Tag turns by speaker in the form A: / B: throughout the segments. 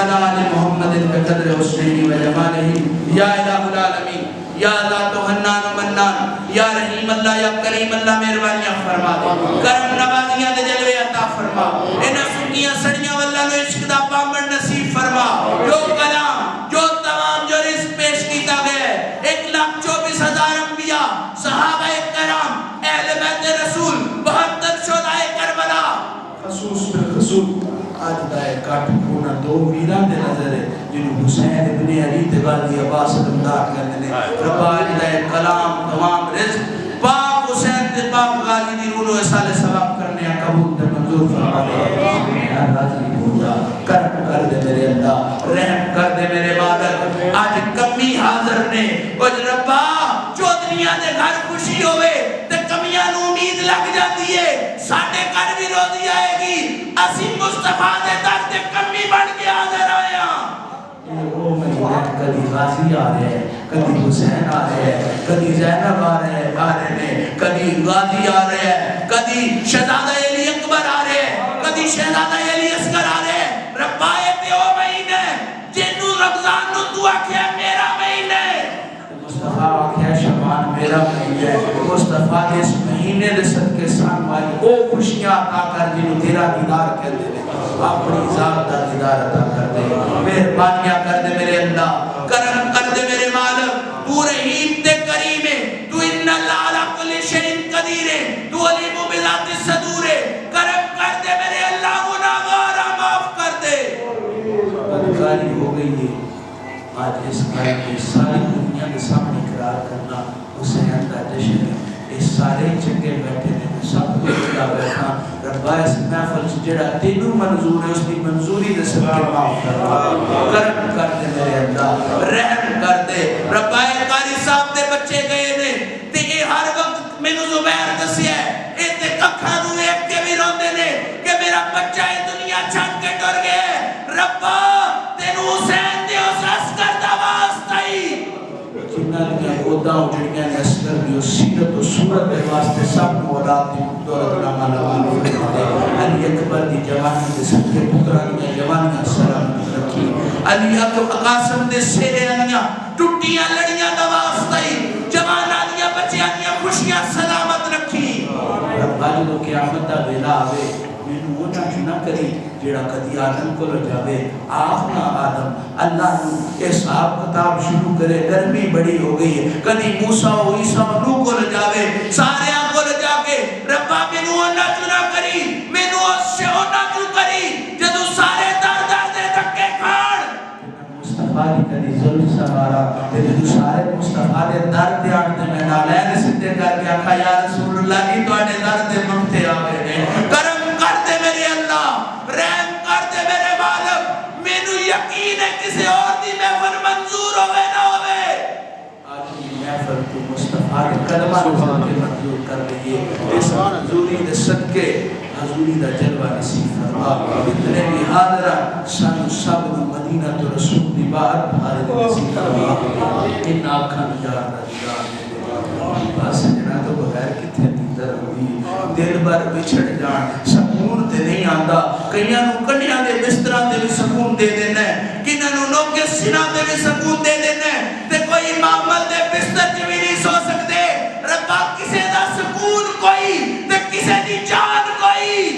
A: وعلى آل محمد بقدر حسنه وجماله یا الہ العالمین یا ذات و حنان و منان یا رحیم اللہ یا کریم اللہ مہربانیاں فرما دے کرم نوازیاں دے جلوے عطا فرما انہاں سکیاں سڑیاں واللہ نو عشق دا پامن نصیب فرما جو کلام جو تمام جو رزق پیش کیتا گیا ہے 1,24,000 انبیاء صحابہ کرام اہل بیت رسول 72 شہداء کربلا خصوص بالخصوص آج دائے کاٹ ہونا 2 ویران دے نظر ہے جنہوں حسین ابن علی تغازی عباس دمدار کرنے لیں ربا آج دائے کلام تمام رزق پاک حسین تے پاک غازی دی رونو احسال ثواب کرنے ہیں قبول تے منظور فرما دے یا راضی ہو جا کرم کر دے میرے اللہ رحم کر دے میرے مالک آج کمی حاضر نے کچھ ربا جو دنیا دے گھر خوشی ہوئے تے کمیاں نو امید لگ جاتی ہے ساڑھے گھر بھی روزی آئے گی اسی مصطفیٰ دے در دے کمی بڑھ کے حاضر آیا کدی غازی آ رہے ہیں کدی حسین آ رہے ہیں کدی زینب آ رہے ہیں کدی غازی آ رہے ہیں کدی شہزادہ علی اکبر آ رہے ہیں کدی شہزادہ علی اصغر آ رہے ہیں ربائے پہ او مہینے جنو رمضان نو تو آکھیا میرا مہینے مصطفیٰ آکھیا شبان میرا مہینے مصطفیٰ دے اس مہینے دے صدقے سان والی او خوشیاں عطا کر جنو تیرا دیدار کر دے اپنی ذات دا دیدار عطا کر دے مہربانیاں کر دے میرے اللہ کرم کر دے میرے مالک تو رحیم تے کریم ہے تو ان اللہ علی کل شیء قدیر ہے تو علیم بذات الصدور ہے کرم کر دے میرے اللہ گناہگار معاف کر دے بدکاری ہو گئی ہے آج اس قائم کی ساری دنیا کے سامنے اقرار کرنا حسین کا جشن ہے اس سارے چنگے بیٹھے نے سب کو اکلا بیٹھا ربا اس محفل جڑا تینوں منظور ہے اس کی منظوری دے سب کے معاف کرم کر دے میرے اللہ رحم کر دے ربا قاری صاحب دے بچے گئے نے تے اے ہر وقت مینو زبیر دسیا ہے اے تے ککھاں نو ویکھ کے بھی روندے نے کہ میرا بچہ اے دنیا چھڈ کے ٹر گیا ربا تینوں حسین دے اس عسکر دا واسطہ ہی جنہاں دیا عہدہ اجڑیاں نے عسکر دی سیرت و صورت دے واسطے سب نو اولاد دی دولت نامہ لوالو فرما دے علی اکبر دی جوانی دے سب کے پتران دیا جوانیاں سلام رکھی علی قاسم دے سیریانیاں ٹوٹیاں لڑیاں دا واسطہ ہی جوانہ دیا بچیاں دیا خوشیاں سلامت رکھی ربا جو قیامت دا ویلا آوے مینوں وہ نہ کری جیڑا کدی آدم کو لو جاوے آخنا آدم اللہ نو حساب کتاب شروع کرے گرمی بڑی ہو گئی ہے کدی موسیٰ و عیسیٰ نو کو لو جاوے سارے آن کو لو جاوے ربا مینوں نہ چنا کری مینوں سے نہ چنا کری جدو سارے در در دے دکے کھاڑ مصطفیٰ دی کدی ظلم سوارا جدو سارے مصطفیٰ دے در دے آنے میں نالین سدھے کر کے آکھا یا رسول اللہ کی تو آنے در دے ممتے آوے نے کرم کر دے میرے اللہ رحم کر دے میرے مالک مینوں یقین ہے کسی اور دی محفل منظور ہوئے نہ ہوئے آج کی محفل تو مصطفیٰ کے قدمہ کے منظور کر لئیے اس منظوری دے صدقے حضوری دا جلوہ نصیب فرما اتنے بھی حاضرہ سن سب مدینہ تو رسول دی بات حاضر نصیب فرما ان آنکھاں نجار دا دیدار دے بس جنا تو بغیر کتنے دیدر ہوئی دل بر بچھڑ جان سکون تے نہیں آندا کئیاں نو کنیاں دے بستراں تے بھی سکون دے دینا ہے کنیاں نو نوکے سیناں تے بھی سکون دے دینا ہے تے کوئی معامل دے بستر تے بھی نہیں سو سکتے ربا کسے دا سکون کوئی تے کسے دی جان کوئی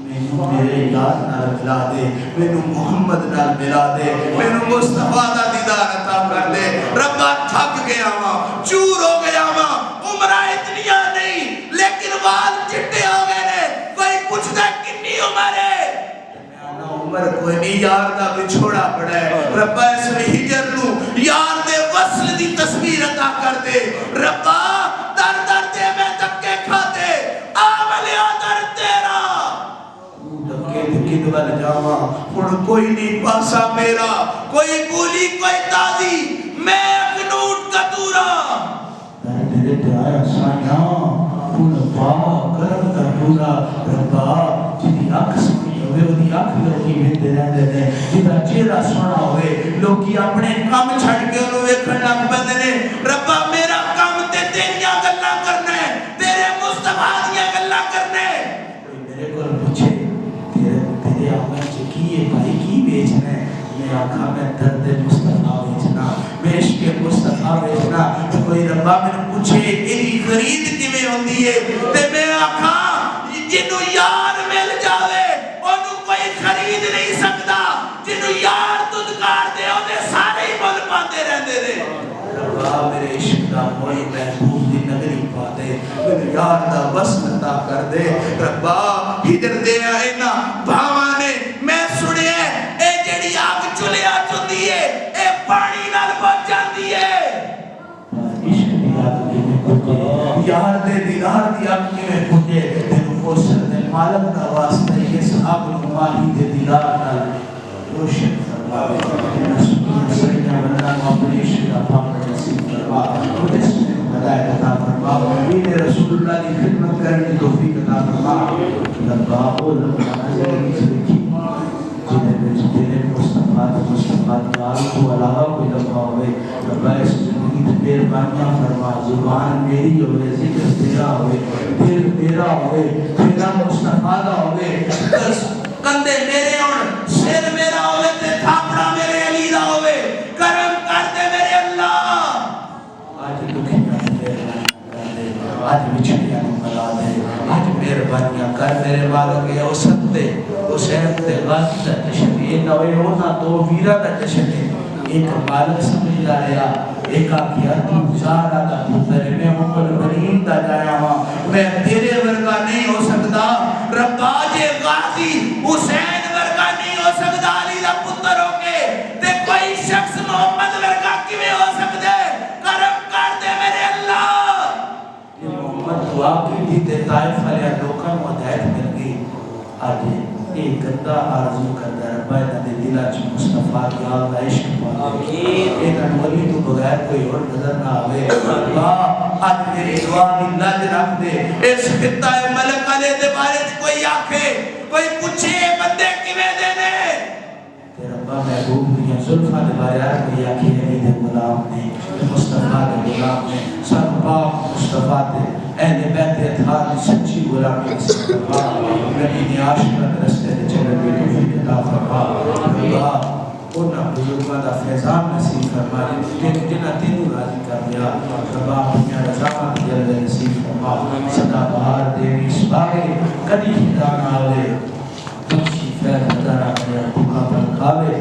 A: مینوں میرے یاد نال ملا دے مینوں محمد نال ملا دے مینوں مصطفیٰ دا دیدار عطا کر دے ربا تھک گیا ماں چور ہو گیا ماں عمرہ اتنیاں نہیں لیکن وال چٹے ہو گئے نے کوئی پوچھ دے کنی عمر ہے عمر کوئی نہیں یار دا بچھوڑا پڑا ہے ربا اس ہجر نو یار دے وصل دی تصویر عطا کر دے ربا در در دے میں دکے کھا دے آملیہ در تیرا دکے دکے دوال جاما پڑھ کوئی نہیں پاسا میرا کوئی گولی کوئی تازی میں اکنوٹ کتورا در تیرے تے آیا سائیاں پھول پا کرم دا پورا ربا جدی آنکھ سنی ہوئے وہ دی آنکھ لوگی ملتے رہتے ہیں جدہ چیرہ سونا ہوئے لوگی اپنے کام چھڑ کے انہوں ایک لگ بندے نے ربا میرا کام تے تیریاں گلہ کرنا ہے تیرے مصطفیٰ دیا گلہ کرنا ہے کوئی میرے کو پوچھے تیرے آمد چکیے بھائی کی بیچنا ہے میں آنکھا میں درد مصطفیٰ ویچنا میں عشق مصطفیٰ ویچنا کوئی ربا میں نے پوچھے ایری خرید کیویں ہوندی ہے تے میں آنکھا جنوں یار مل جاوے انہوں کوئی خرید نہیں سکتا جنوں یار تدکار دے ہونے سارے ہی مل پاندے رہندے دے ربا میرے عشق دا موئی محبوب دی نگری پا دے میرے یار دا وصل عطا کر دے ربا ہدر دے آئے نا بھاوانے میں سنے اے جڑی آگ چلیا چندی ہے اے پانی نال بچ جاندی ہے عشق دی آگ کی میں پھٹے یار دے دیدار دی آگ کی میں پھٹے تینو کوسر دے مالک کا واسطہ یہ صحاب نماہی دے دیدار نال روشن فرماوے نسبین سجدہ ونام اپنے عشق دا پاک نصیب فرما مجھے سنے ہدایت عطا فرما دین رسول اللہ کی خدمت کرنے کی توفیق عطا فرما لبا او لبا نظر کی سرکی جنہیں بیچ تیرے مصطفیٰ آل کو علاوہ کوئی لبا ہوئے لبا اس زندگی تے پیر بانیاں فرما زبان میری ہوئے ذکر تیرا ہوئے دل میرا ہوئے تیرا مصطفیٰ دا ہوئے کندے میرے اور سر میرا ہوئے تے تھاپڑا میرے علی دا ہوئے کرم کر دے میرے اللہ آج دکھیں آج بچھڑیاں ملا دے آج مہربانیاں کر میرے مالک ہے اوسط دے حسین دے غازی دا جشن یہ نوے ہونا دو ویرہ دا جشن ہے ایک مالک سمجھ لا رہا ایک آکیا تو زارہ دا پتر میں مقل برین دا جایا ہوا میں تیرے ورگا نہیں ہو سکتا ربا جے غازی حسین ورگا نہیں ہو سکتا علی دا پتر ہو کے تے کوئی شخص محمد ورگا کیویں ہو سکتے کرم کر دے میرے اللہ دعا کی بھی تے طائف علیہ لوکاں کو ہدایت مل گئی آج ایک گندہ آرزو کرتا ہے ربا انہاں دے دلاں وچ مصطفیٰ کی آگ دا عشق پا دے انہاں ولی تو بغیر کوئی اور نظر نہ آوے ربا آج میری دعا دی لج رکھ دے اس خطہ ملک علیہ دے بارے کوئی آکھے کوئی پوچھے بندے کیویں دے نے تے ربا محبوب دی زلفاں دے بارے کوئی آکھے علی دے غلام نے مصطفیٰ دے غلام نے سب پاک مصطفیٰ دے اہل بیت اطہار کی سچی غلامی نصیب فرما نبی نے عاشقت رستے دے چلے بے توفیق عطا فرما ربا انہاں بزرگاں دا فیضان نصیب فرما جنہاں تینوں راضی کر دیا ربا اپنی رضامت جلوے نصیب فرما صدا بہار دیوی اس باغے کدی خدا نہ آوے تمشی فیض ہزارہ کرے بھوکا پر کھاوے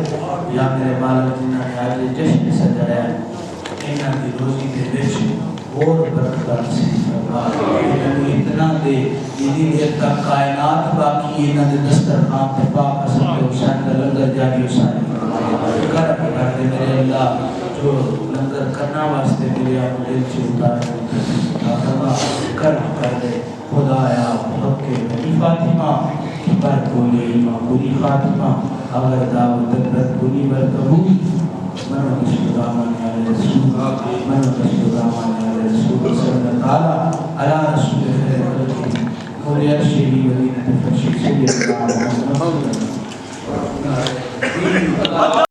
A: یا میرے مالک جنہاں نے آج جشن سجایا انہاں دی روزی دے وچ اور برکت نصیب فرما انہوں اتنا دے جنہی دیر تک کائنات باقی انہوں دے دسترخوان تے پاک حسن کے حسین کا لنگر جاری حسین فرما کرم کر دے میرے اللہ جو لنگر کرنا واسطے میرے آپ دل سے اتارے فرما کرم کر دے خدایا حق کے بنی فاطمہ پر بولی بری خاتمہ اگر دعوت تکرت بنی برکبولی منو تشکرامان یا رسول منو تشکرامان یا رسول صلی اللہ تعالی علی رسول خیر خلقی مولی عرشی ولی نتفرشی صلی اللہ علیہ وسلم